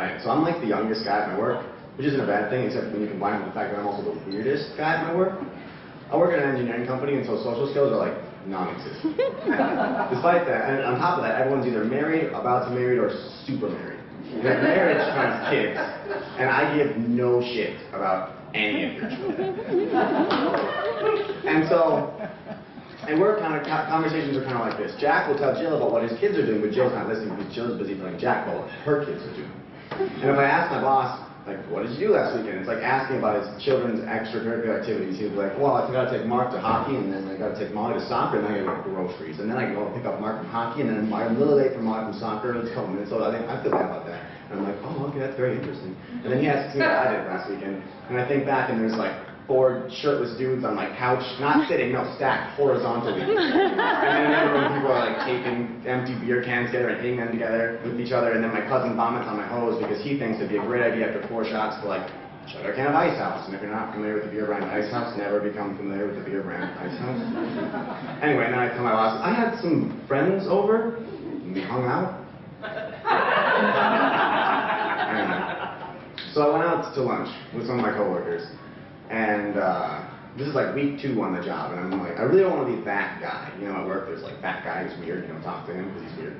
right? So I'm like the youngest guy at my work, which isn't a bad thing, except when you combine with the fact that I'm also the weirdest guy at my work. I work at an engineering company, and so social skills are like non-existent. Despite that, and on top of that, everyone's either married, about to marry, or super married. Their marriage comes kids, and I give no shit about any of your children. And so, and conversations are kind of like this. Jack will tell Jill about what his kids are doing, but Jill's not listening because Jill's busy telling Jack about what her kids are doing. And if I ask my boss, like, what did you do last weekend? It's like asking about his children's extracurricular activities. He'd be like, well, I got to take Mark to hockey, and then I got to take Molly to soccer, and then I got to go groceries. And then I go pick up Mark from hockey, and then I'm a little late for Mark from soccer, and it's a couple minutes, so I feel bad about that. And I'm like, oh, okay, that's very interesting. And then he asks me what I did last weekend, and I think back, and there's like 4 shirtless dudes on my couch, not sitting, no, stacked horizontally. And then when people are like taping empty beer cans together and hitting them together with each other, and then my cousin vomits on my hose because he thinks it'd be a great idea after 4 shots to like chug a can of Ice House. And if you're not familiar with the beer brand Ice House, never become familiar with the beer brand Ice House. Anyway, then I tell my boss, I had some friends over, and we hung out. So I went out to lunch with some of my coworkers. And this is like week 2 on the job, and I'm like, I really don't want to be that guy. You know, at work there's like that guy who's weird, you don't talk to him because he's weird.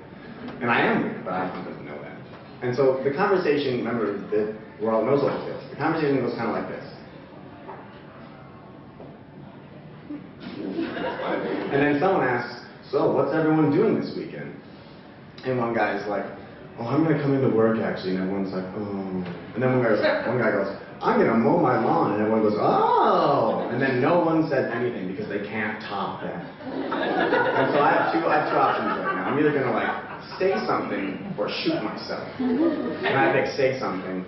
And I am weird, but I don't doesn't know that. And so the conversation, remember that we're all no social skills. The conversation goes kind of like this. And then someone asks, so what's everyone doing this weekend? And one guy's like, oh, I'm going to come into work actually. And everyone's like, oh. And then one guy goes, I'm going to mow my lawn. And everyone goes, oh. And then no one says anything because they can't top that. And so I have two options right now. I'm either going to like say something or shoot myself. And I think say something,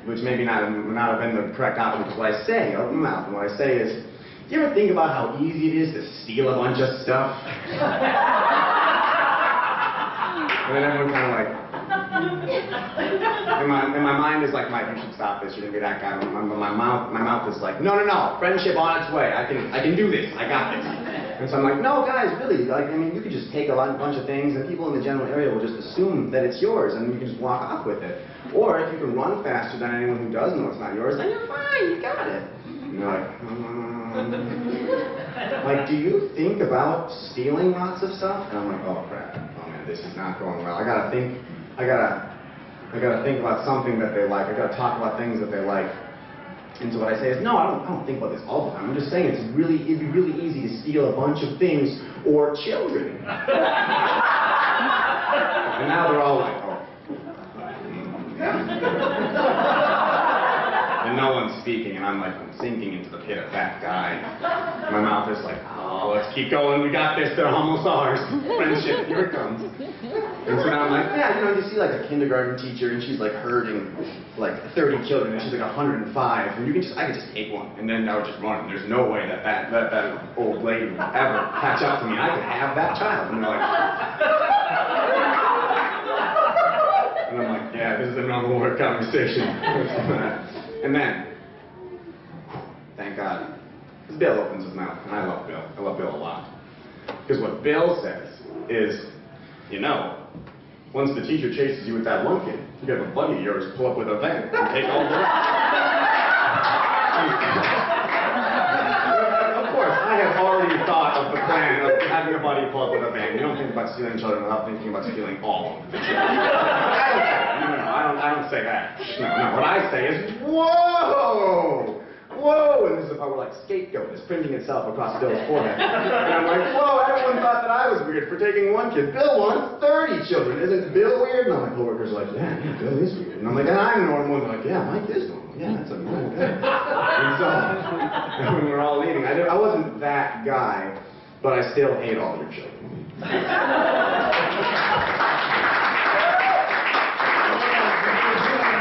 which maybe not have been the correct option, because what I say out of my mouth, and what I say is, do you ever think about how easy it is to steal a bunch of stuff? And then everyone kind of like, in my mind is like, Mike, you should stop this. You shouldn't be that guy. My mouth is like, no, friendship on its way. I can do this. I got this. And so I'm like, no, guys, really. Like, I mean, you could just take a bunch of things, and people in the general area will just assume that it's yours, and you can just walk off with it. Or if you can run faster than anyone who does know it's not yours, then you're fine. You got it. And you're like, like, do you think about stealing lots of stuff? And I'm like, oh crap. Oh man, this is not going well. I gotta think about something that they like. I gotta talk about things that they like. And so what I say is, no, I don't think about this all the time. I'm just saying it'd be really easy to steal a bunch of things or children. And now they're all like, oh. And no one's speaking, and I'm like, I'm sinking into the pit of that guy. My mouth is like, oh, let's keep going. We got this. They're almost ours. Friendship, here it comes. And so now I'm like, yeah, you know, you see like a kindergarten teacher, and she's like herding like 30 children, and she's like 105, and I could just take one, and then I would just run. There's no way that old lady would ever catch up to me. I could have that child. And they're like, and I'm like, yeah, this is a normal work conversation. And then, thank God, Bill opens his mouth, and I love Bill. I love Bill a lot. Because what Bill says is, you know, once the teacher chases you with that one kid, you have a buddy of yours pull up with a van and take all the rest. Of course, I have already thought of the plan of having a buddy pull up with a van. You don't think about stealing children without thinking about stealing all of the children. I don't say that. No. What I say is, whoa! Whoa! And this is the part where like scapegoat is printing itself across Bill's forehead. And I'm like, whoa, everyone thought that I was weird for taking one kid. Bill wants 30 children. Isn't Bill weird? And all my coworkers are like, yeah, Bill is weird. And I'm like, and I'm normal. And they're like, yeah, Mike is normal. Yeah, that's a normal guy. And so, when we were all eating, I wasn't that guy, but I still hate all your children.